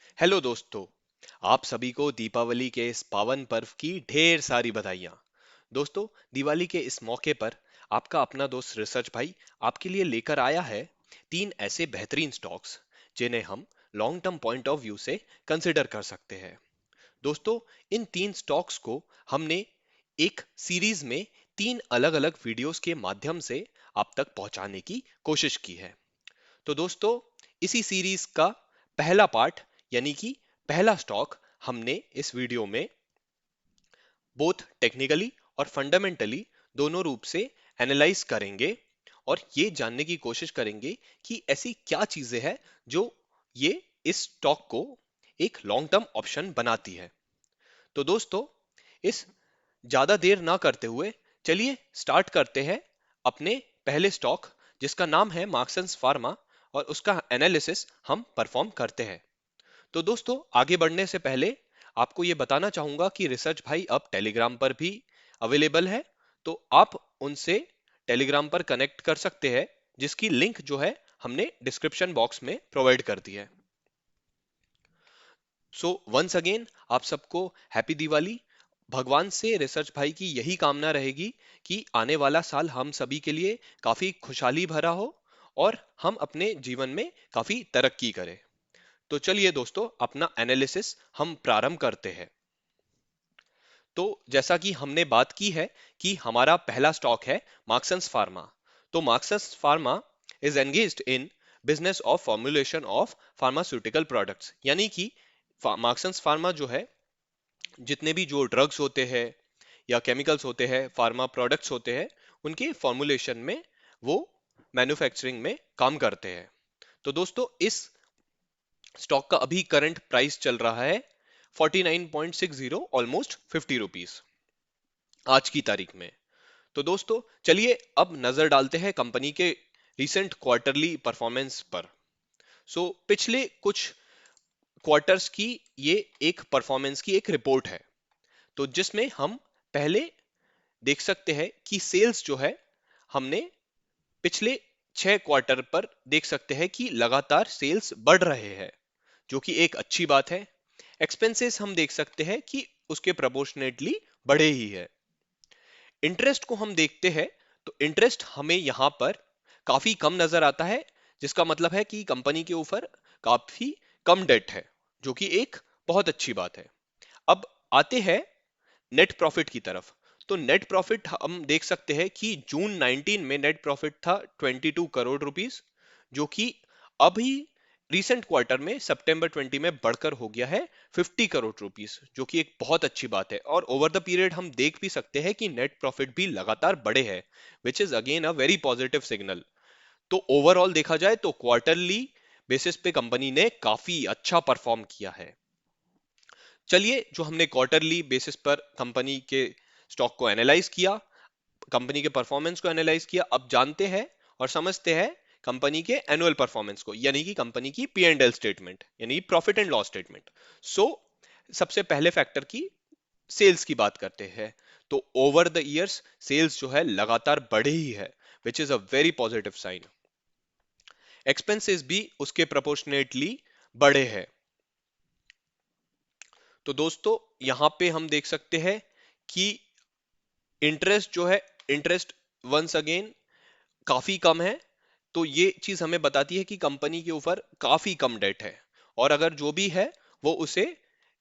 Hello दोस्तों। आप सभी को दीपावली के इस पावन पर्व की ढेर सारी बधाइयाँ। दोस्तों, दिवाली के इस मौके पर आपका अपना दोस्त रिसर्च भाई आपके लिए लेकर आया है तीन ऐसे बेहतरीन स्टॉक्स जिन्हें हम long term point of view से कंसिडर कर सकते हैं। दोस्तों, इन तीन स्टॉक्स को हमने एक सीरीज में तीन अलग अलग वीडियोस के माध्यम से आप तक पहुंचाने की कोशिश की है। तो दोस्तों, इसी सीरीज का पहला पार्ट यानी कि पहला स्टॉक हमने इस वीडियो में बोथ टेक्निकली और फंडामेंटली दोनों रूप से एनालाइज करेंगे और ये जानने की कोशिश करेंगे कि ऐसी क्या चीजें हैं जो ये इस स्टॉक को एक लॉन्ग टर्म ऑप्शन बनाती है। तो दोस्तों, इस ज्यादा देर ना करते हुए चलिए स्टार्ट करते हैं अपने पहले स्टॉक जिसका नाम है मार्क्सन्स फार्मा, और उसका एनालिसिस हम परफॉर्म करते हैं। तो दोस्तों, आगे बढ़ने से पहले आपको ये बताना चाहूंगा कि रिसर्च भाई अब टेलीग्राम पर भी अवेलेबल है। तो आप उनसे टेलीग्राम पर कनेक्ट कर सकते हैं, जिसकी लिंक जो है हमने डिस्क्रिप्शन बॉक्स में प्रोवाइड कर दी है। सो वंस अगेन आप सबको हैप्पी दिवाली। भगवान से रिसर्च भाई की यही कामना रहेगी कि आने वाला साल हम सभी के लिए काफी खुशहाली भरा हो और हम अपने जीवन में काफी तरक्की करें। तो चलिए दोस्तों, अपना एनालिसिस हम प्रारंभ करते हैं। तो जैसा कि हमने बात की है कि हमारा पहला स्टॉक है मार्क्सन्स फार्मा। तो Marksans Pharma is engaged in business of formulation of pharmaceutical products, यानी कि मार्क्सन्स फार्मा जो है, जितने भी जो ड्रग्स होते हैं या केमिकल्स होते हैं, फार्मा प्रोडक्ट्स होते हैं, उनके फॉर्मुलेशन में वो मैन्युफैक्चरिंग में काम करते हैं। तो दोस्तों, इस स्टॉक का अभी करंट प्राइस चल रहा है 49.60, ऑलमोस्ट 50 रुपीज आज की तारीख में। तो दोस्तों, चलिए अब नजर डालते हैं कंपनी के रिसेंट क्वार्टरली परफॉर्मेंस पर। पिछले कुछ क्वार्टर्स की ये एक परफॉर्मेंस की एक रिपोर्ट है। तो जिसमें हम पहले देख सकते हैं कि सेल्स जो है, हमने पिछले 6 क्वार्टर पर देख सकते हैं कि लगातार सेल्स बढ़ रहे हैं, जो कि एक अच्छी बात है। एक्सपेंसेस हम देख सकते हैं कि उसके प्रोपोर्शनेटली बढ़े ही है। इंटरेस्ट को हम देखते हैं तो इंटरेस्ट हमें यहां पर काफी कम नजर आता है, जिसका मतलब है कि कंपनी के ऊपर काफी कम डेट है, जो कि एक बहुत अच्छी बात है। अब आते हैं नेट प्रॉफिट की तरफ। तो नेट प्रॉफिट हम देख सकते हैं कि जून 19 में नेट प्रॉफिट था 22 करोड़ रुपीस, जो कि अभी रीसेंट क्वार्टर में सितंबर 20 में बढ़कर हो गया है 50 करोड़ रुपीस, जो कि एक बहुत अच्छी बात है। और ओवर द पीरियड हम देख भी सकते हैं कि नेट प्रॉफिट भी लगातार बढ़े हैं, which is again a very positive signal. तो ओवरऑल देखा जाए तो क्वार्टरली बेसिस पे कंपनी ने काफी अच्छा परफॉर्म किया है। चलिए, जो हमने क्वार्टरली बेसिस पर कंपनी के स्टॉक को एनालाइज किया, कंपनी के परफॉर्मेंस को एनालाइज किया, अब जानते हैं और समझते हैं कंपनी के एनुअल परफॉर्मेंस को, यानी कि कंपनी की पी एंड एल स्टेटमेंट, यानी प्रॉफिट एंड लॉस स्टेटमेंट। सो सबसे पहले फैक्टर की सेल्स की बात करते हैं। तो ओवर द ईयर्स सेल्स जो है लगातार बढ़े ही है, which is a very positive sign. Expenses भी उसके प्रोपोर्शनेटली बढ़े हैं। तो दोस्तों, यहां पे हम देख सकते हैं कि इंटरेस्ट जो है, इंटरेस्ट वंस अगेन काफी कम है। तो ये चीज हमें बताती है कि कंपनी के ऊपर काफी कम डेट है, और अगर जो भी है वो उसे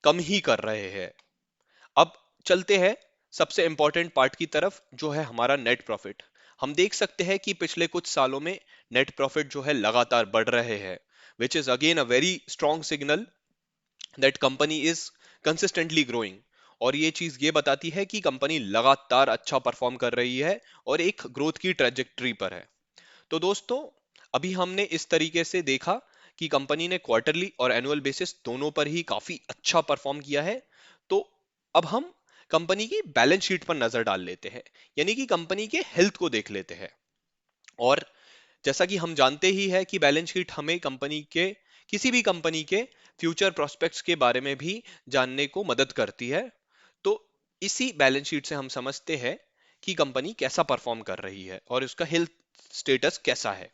कम ही कर रहे हैं। अब चलते हैं सबसे इंपॉर्टेंट पार्ट की तरफ, जो है हमारा नेट प्रॉफिट। हम देख सकते हैं कि पिछले कुछ सालों में नेट प्रॉफिट जो है लगातार बढ़ रहे हैं, which is again a very strong signal that company is consistently growing. और ये चीज ये बताती है कि कंपनी लगातार अच्छा परफॉर्म कर रही है और एक ग्रोथ की ट्रेजेक्टरी पर है। तो दोस्तों, अभी हमने इस तरीके से देखा कि कंपनी ने क्वार्टरली और एनुअल बेसिस दोनों पर ही काफी अच्छा परफॉर्म किया है। तो अब हम कंपनी की बैलेंस शीट पर नजर डाल लेते हैं, यानी कि कंपनी के हेल्थ को देख लेते हैं। और जैसा कि हम जानते ही है कि बैलेंस शीट हमें कंपनी के, किसी भी कंपनी के फ्यूचर प्रोस्पेक्ट्स के बारे में भी जानने को मदद करती है। तो इसी बैलेंस शीट से हम समझते हैं कि कंपनी कैसा परफॉर्म कर रही है और उसका हेल्थ स्टेटस कैसा है।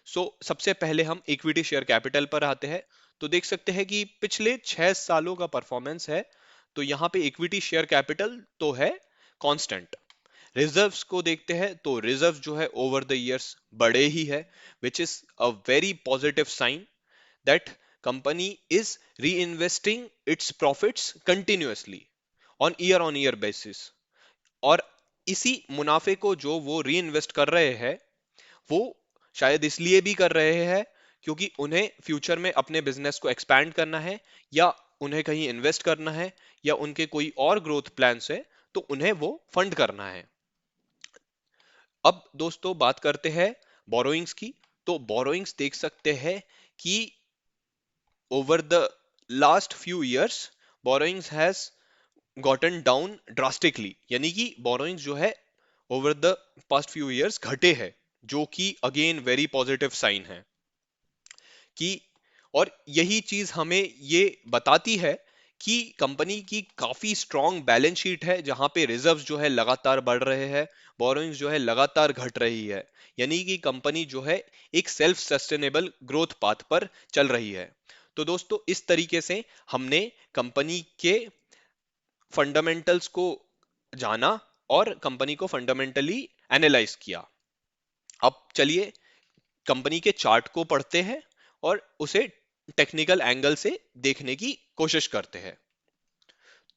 सबसे पहले हम इक्विटी शेयर कैपिटल पर आते हैं। तो देख सकते हैं कि पिछले 6 सालों का परफॉर्मेंस है। तो यहाँ पे इक्विटी शेयर कैपिटल तो है कांस्टेंट। रिजर्व्स को देखते हैं तो रिजर्व जो है ओवर द इयर्स बढ़े ही है, which is a very positive sign that company is reinvesting its profits continuously on year basis. और इसी मुनाफे को जो वो री इन्वेस्ट कर रहे हैं, वो शायद इसलिए भी कर रहे हैं क्योंकि उन्हें फ्यूचर में अपने बिजनेस को एक्सपैंड करना है, या उन्हें कहीं इन्वेस्ट करना है, या उनके कोई और ग्रोथ प्लान्स है तो उन्हें वो फंड करना है। अब दोस्तों बात करते हैं बोरोइंग्स की। तो बोरोइंग्स देख सकते हैं कि over the last few years borrowings has gotten down drastically, यानी कि बोरोइंग्स जो है over the past few years घटे हैं, जो कि अगेन वेरी पॉजिटिव साइन है कि, और यही चीज हमें ये बताती है कि कंपनी की काफी स्ट्रॉन्ग बैलेंस शीट है, जहां पे रिजर्व्स जो है लगातार बढ़ रहे हैं, बोरोइंग्स जो है लगातार घट रही है, यानी कि कंपनी जो है एक सेल्फ सस्टेनेबल ग्रोथ पाथ पर चल रही है। तो दोस्तों इस तरीके से हमने कंपनी के फंडामेंटल्स को जाना और कंपनी को फंडामेंटली एनालाइज किया। अब चलिए कंपनी के चार्ट को पढ़ते हैं और उसे टेक्निकल एंगल से देखने की कोशिश करते हैं।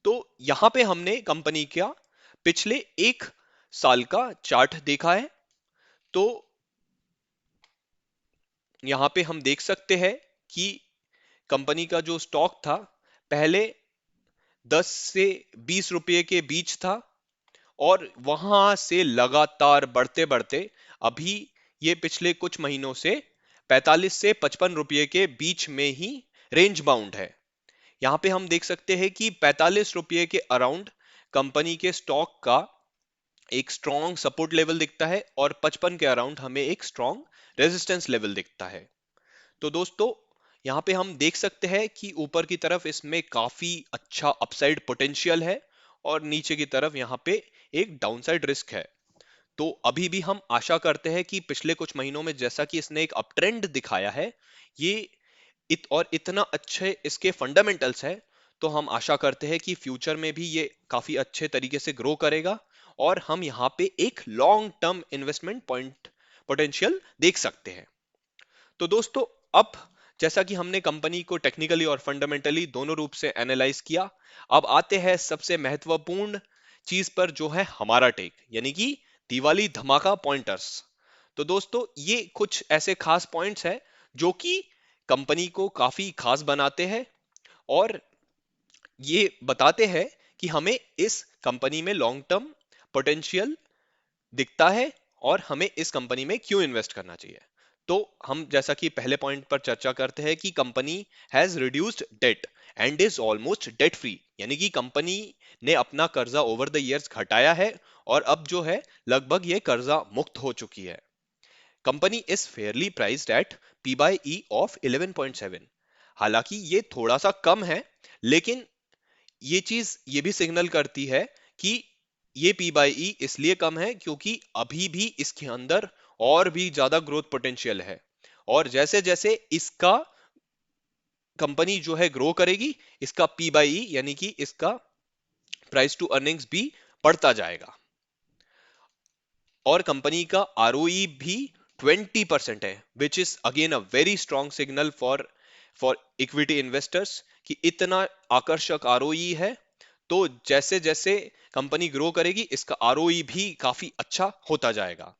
तो यहां पे हमने कंपनी का पिछले 1 साल का चार्ट देखा है। तो यहां पे हम देख सकते हैं कि कंपनी का जो स्टॉक था पहले 10 से 20 रुपए के बीच था, और वहां से लगातार बढ़ते बढ़ते अभी ये पिछले कुछ महीनों से 45 से 55 रुपए के बीच में ही रेंज बाउंड है। यहां पे हम देख सकते हैं कि 45 रुपए के अराउंड कंपनी के स्टॉक का एक स्ट्रॉन्ग सपोर्ट लेवल दिखता है, और 55 के अराउंड हमें एक स्ट्रॉन्ग रेजिस्टेंस लेवल दिखता है। तो दोस्तों यहाँ पे हम देख सकते हैं कि ऊपर की तरफ इसमें काफी अच्छा अपसाइड पोटेंशियल है, और नीचे की तरफ यहाँ पे एक डाउनसाइड रिस्क है। तो अभी भी हम आशा करते हैं कि पिछले कुछ महीनों में जैसा कि इसने एक अप ट्रेंड दिखाया है, ये और इतना अच्छे इसके फंडामेंटल्स है, तो हम आशा करते हैं कि फ्यूचर में भी ये काफी अच्छे तरीके से ग्रो करेगा, और हम यहाँ पे एक long term investment point potential देख सकते हैं। तो दोस्तों अब जैसा कि हमने कंपनी को टेक्निकली और फंडामेंटली दोनों रूप से एनालाइज किया, अब आते हैं सबसे महत्वपूर्ण चीज पर, जो है हमारा टेक, यानी कि दिवाली धमाका पॉइंटर्स। तो दोस्तों ये कुछ ऐसे खास पॉइंट्स हैं जो कि कंपनी को काफी खास बनाते हैं, और ये बताते हैं कि हमें इस कंपनी में लॉन्ग टर्म पोटेंशियल दिखता है, और हमें इस कंपनी में क्यों इन्वेस्ट करना चाहिए। तो हम जैसा कि पहले पॉइंट पर चर्चा करते हैं कि company has reduced debt and is almost debt free, यानी कि कंपनी ने अपना कर्जा ओवर द इयर्स घटाया है, और अब जो है लगभग ये कर्जा मुक्त हो चुकी है। Company is fairly priced eight P by E of 11.7। हालांकि ये थोड़ा सा कम है, लेकिन ये चीज ये भी सिग्नल करती है कि ये पी बाई ई इसलिए कम है क्योंकि अभी भी इसके अंदर और भी ज्यादा ग्रोथ पोटेंशियल है, और जैसे जैसे इसका कंपनी जो है ग्रो करेगी, इसका पी बाई ई यानी कि इसका प्राइस टू अर्निंग्स भी बढ़ता जाएगा, और कंपनी का आरओई भी 20% है, which is again a very strong signal for for equity investors कि इतना आकर्षक आरओई है। तो जैसे जैसे कंपनी ग्रो करेगी, इसका आरओई भी काफी अच्छा होता जाएगा।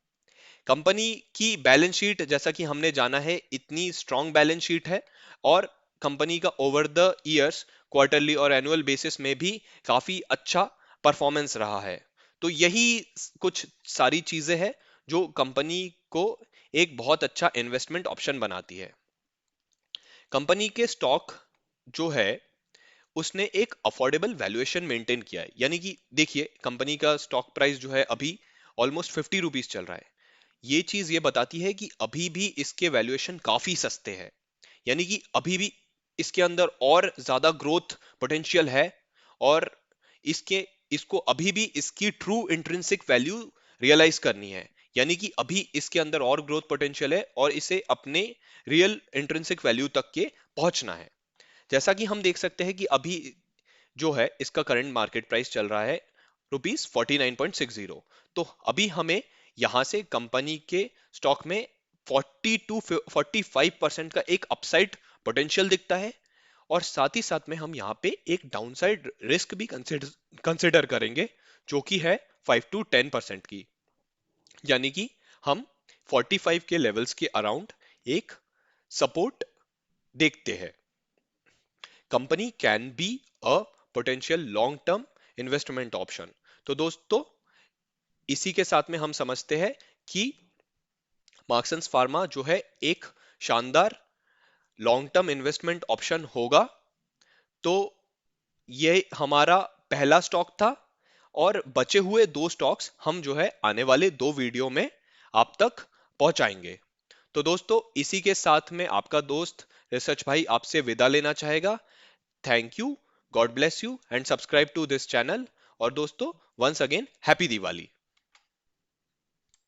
कंपनी की बैलेंस शीट जैसा कि हमने जाना है इतनी स्ट्रॉन्ग बैलेंस शीट है, और कंपनी का ओवर द ईयर्स क्वार्टरली और एनुअल बेसिस में भी काफी अच्छा परफॉर्मेंस रहा है। तो यही कुछ सारी चीजें हैं जो कंपनी को एक बहुत अच्छा इन्वेस्टमेंट ऑप्शन बनाती है। कंपनी के स्टॉक जो है उसने एक अफोर्डेबल वैल्यूएशन मेंटेन किया है, यानी कि देखिए कंपनी का स्टॉक प्राइस जो है अभी ऑलमोस्ट 50 रुपीज चल रहा है। ये चीज ये बताती है कि अभी भी इसके वैल्यूएशन काफी सस्ते हैं, यानी कि अभी भी इसके अंदर और ज्यादा ग्रोथ पोटेंशियल है, और इसके इसको अभी भी इसकी ट्रू इंट्रिंसिक वैल्यू रियलाइज करनी है, यानी कि अभी इसके अंदर और ग्रोथ पोटेंशियल है और इसे अपने रियल इंट्रिंसिक वैल्यू तक के पहुंचना है। जैसा कि हम देख सकते हैं कि अभी जो है इसका करंट मार्केट प्राइस चल रहा है ₹49.60। तो अभी हमें यहां से कंपनी के स्टॉक में 40 to 45% का एक अपसाइड पोटेंशियल दिखता है। और साथ ही साथ में हम यहाँ पे एक डाउनसाइड रिस्क भी कंसिडर करेंगे, जो कि है 5 to 10% की। यानी कि हम 45 के लेवल्स के अराउंड एक सपोर्ट देखते हैं। Company can be a potential long term investment option. तो दोस्तों, इसी के साथ में हम समझते हैं कि मार्क्सन्स फार्मा जो है एक शानदार लॉन्ग टर्म इन्वेस्टमेंट ऑप्शन होगा। तो ये हमारा पहला स्टॉक था और बचे हुए दो स्टॉक्स हम जो है आने वाले दो वीडियो में आप तक पहुंचाएंगे। तो दोस्तों, इसी के साथ में आपका दोस्त रिसर्च भाई आपसे विदा लेना चाहेगा। Thank you, God bless you and subscribe to this channel. और दोस्तों, वंस अगेन हैप्पी दिवाली।